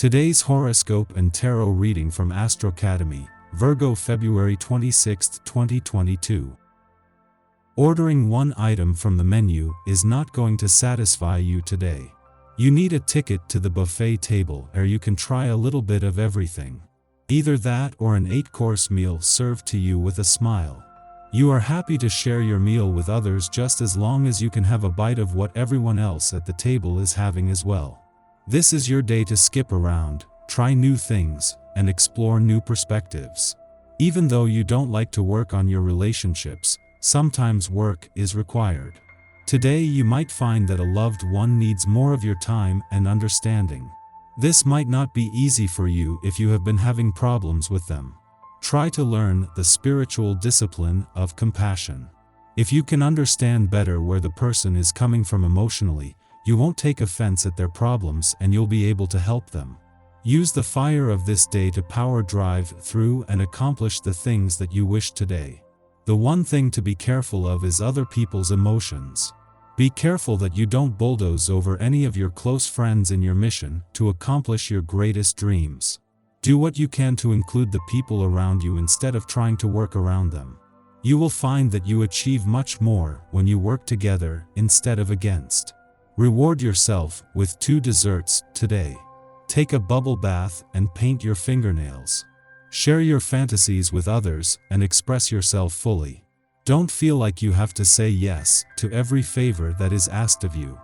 Today's horoscope and tarot reading from Astrocademy, Virgo February 26, 2022. Ordering one item from the menu is not going to satisfy you today. You need a ticket to the buffet table where you can try a little bit of everything. Either that or an 8-course meal served to you with a smile. You are happy to share your meal with others just as long as you can have a bite of what everyone else at the table is having as well. This is your day to skip around, try new things, and explore new perspectives. Even though you don't like to work on your relationships, sometimes work is required. Today you might find that a loved one needs more of your time and understanding. This might not be easy for you if you have been having problems with them. Try to learn the spiritual discipline of compassion. If you can understand better where the person is coming from emotionally, you won't take offense at their problems and you'll be able to help them. Use the fire of this day to power drive through and accomplish the things that you wish today. The one thing to be careful of is other people's emotions. Be careful that you don't bulldoze over any of your close friends in your mission to accomplish your greatest dreams. Do what you can to include the people around you instead of trying to work around them. You will find that you achieve much more when you work together instead of against. Reward yourself with 2 desserts today. Take a bubble bath and paint your fingernails. Share your fantasies with others and express yourself fully. Don't feel like you have to say yes to every favor that is asked of you.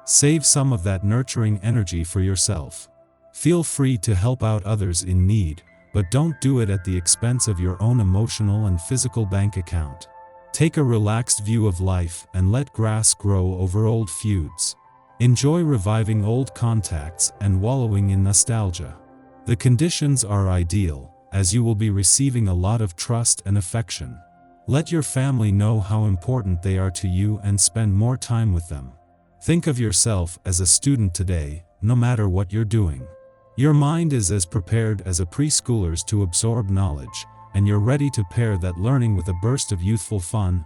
Save some of that nurturing energy for yourself. Feel free to help out others in need, but don't do it at the expense of your own emotional and physical bank account. Take a relaxed view of life and let grass grow over old feuds. Enjoy reviving old contacts and wallowing in nostalgia. The conditions are ideal, as you will be receiving a lot of trust and affection. Let your family know how important they are to you and spend more time with them. Think of yourself as a student today, no matter what you're doing. Your mind is as prepared as a preschooler's to absorb knowledge, and you're ready to pair that learning with a burst of youthful fun.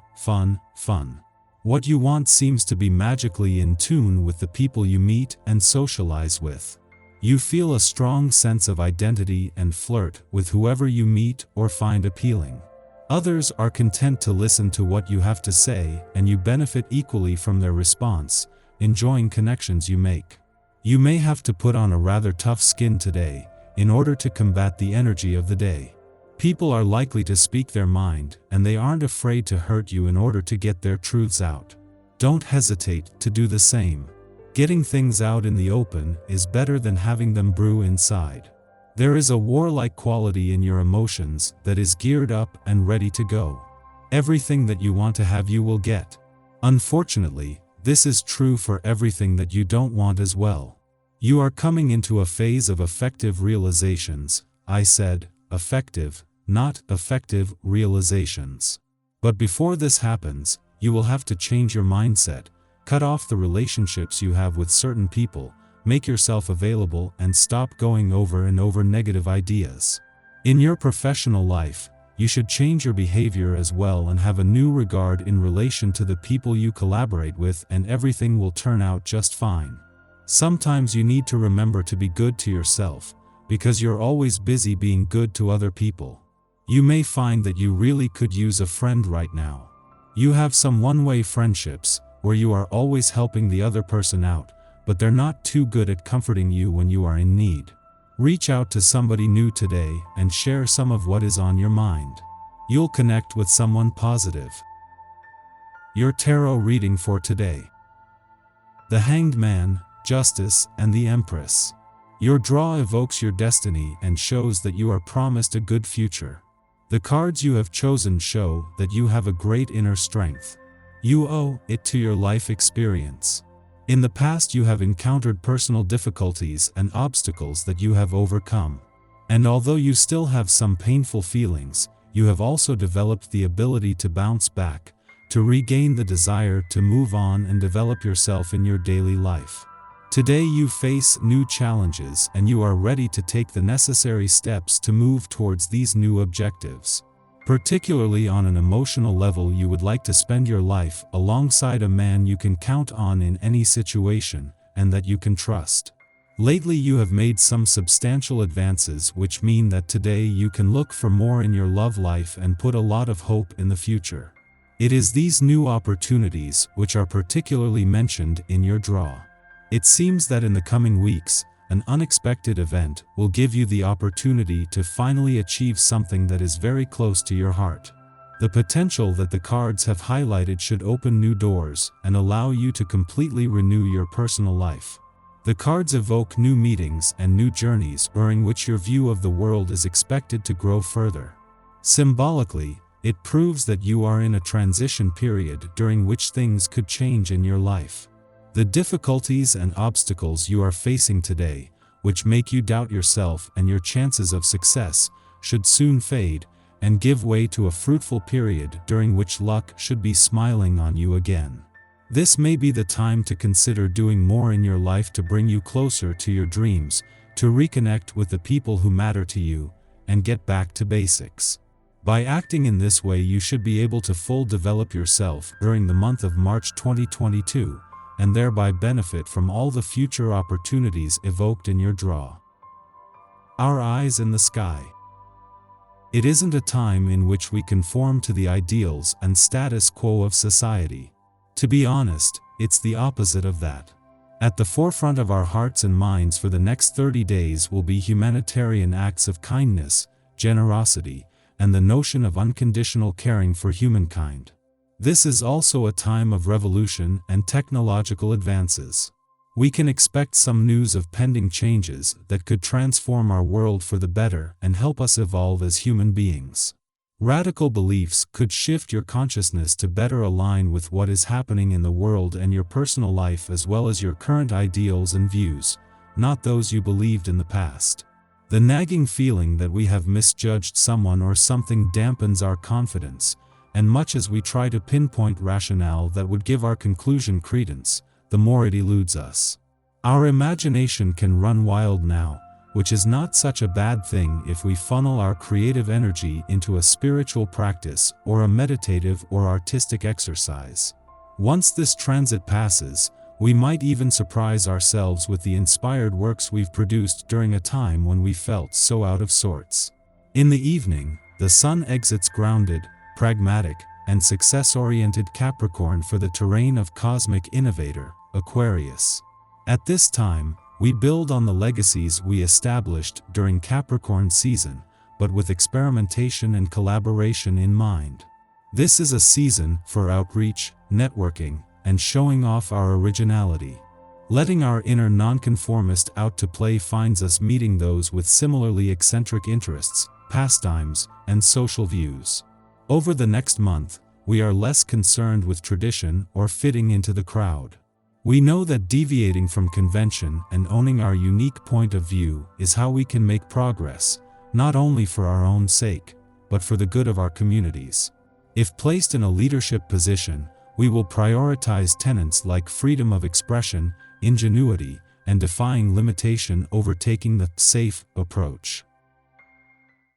What you want seems to be magically in tune with the people you meet and socialize with. You feel a strong sense of identity and flirt with whoever you meet or find appealing. Others are content to listen to what you have to say, and you benefit equally from their response, enjoying connections you make. You may have to put on a rather tough skin today, in order to combat the energy of the day. People are likely to speak their mind, and they aren't afraid to hurt you in order to get their truths out. Don't hesitate to do the same. Getting things out in the open is better than having them brew inside. There is a warlike quality in your emotions that is geared up and ready to go. Everything that you want to have you will get. Unfortunately, this is true for everything that you don't want as well. You are coming into a phase of effective realizations. I said, effective, not effective realizations. But before this happens, you will have to change your mindset, cut off the relationships you have with certain people, make yourself available and stop going over and over negative ideas. In your professional life, you should change your behavior as well and have a new regard in relation to the people you collaborate with, and everything will turn out just fine. Sometimes you need to remember to be good to yourself, because you're always busy being good to other people. You may find that you really could use a friend right now. You have some one-way friendships, where you are always helping the other person out, but they're not too good at comforting you when you are in need. Reach out to somebody new today and share some of what is on your mind. You'll connect with someone positive. Your tarot reading for today. The Hanged Man, Justice, and the Empress. Your draw evokes your destiny and shows that you are promised a good future. The cards you have chosen show that you have a great inner strength. You owe it to your life experience. In the past you have encountered personal difficulties and obstacles that you have overcome. And although you still have some painful feelings, you have also developed the ability to bounce back, to regain the desire to move on and develop yourself in your daily life. Today you face new challenges and you are ready to take the necessary steps to move towards these new objectives. Particularly on an emotional level, you would like to spend your life alongside a man you can count on in any situation, and that you can trust. Lately you have made some substantial advances, which mean that today you can look for more in your love life and put a lot of hope in the future. It is these new opportunities which are particularly mentioned in your draw. It seems that in the coming weeks, an unexpected event will give you the opportunity to finally achieve something that is very close to your heart. The potential that the cards have highlighted should open new doors and allow you to completely renew your personal life. The cards evoke new meetings and new journeys during which your view of the world is expected to grow further. Symbolically, it proves that you are in a transition period during which things could change in your life. The difficulties and obstacles you are facing today, which make you doubt yourself and your chances of success, should soon fade and give way to a fruitful period during which luck should be smiling on you again. This may be the time to consider doing more in your life to bring you closer to your dreams, to reconnect with the people who matter to you, and get back to basics. By acting in this way, you should be able to fully develop yourself during the month of March 2022, and thereby benefit from all the future opportunities evoked in your draw. Our eyes in the sky. It isn't a time in which we conform to the ideals and status quo of society. To be honest, it's the opposite of that. At the forefront of our hearts and minds for the next 30 days will be humanitarian acts of kindness, generosity, and the notion of unconditional caring for humankind. This is also a time of revolution and technological advances. We can expect some news of pending changes that could transform our world for the better and help us evolve as human beings. Radical beliefs could shift your consciousness to better align with what is happening in the world and your personal life, as well as your current ideals and views, not those you believed in the past. The nagging feeling that we have misjudged someone or something dampens our confidence, and much as we try to pinpoint rationale that would give our conclusion credence, the more it eludes us. Our imagination can run wild now, which is not such a bad thing if we funnel our creative energy into a spiritual practice or a meditative or artistic exercise. Once this transit passes, we might even surprise ourselves with the inspired works we've produced during a time when we felt so out of sorts. In the evening, the sun exits grounded, pragmatic, and success-oriented Capricorn for the terrain of cosmic innovator, Aquarius. At this time, we build on the legacies we established during Capricorn season, but with experimentation and collaboration in mind. This is a season for outreach, networking, and showing off our originality. Letting our inner nonconformist out to play finds us meeting those with similarly eccentric interests, pastimes, and social views. Over the next month, we are less concerned with tradition or fitting into the crowd. We know that deviating from convention and owning our unique point of view is how we can make progress, not only for our own sake, but for the good of our communities. If placed in a leadership position, we will prioritize tenets like freedom of expression, ingenuity, and defying limitation over taking the safe approach.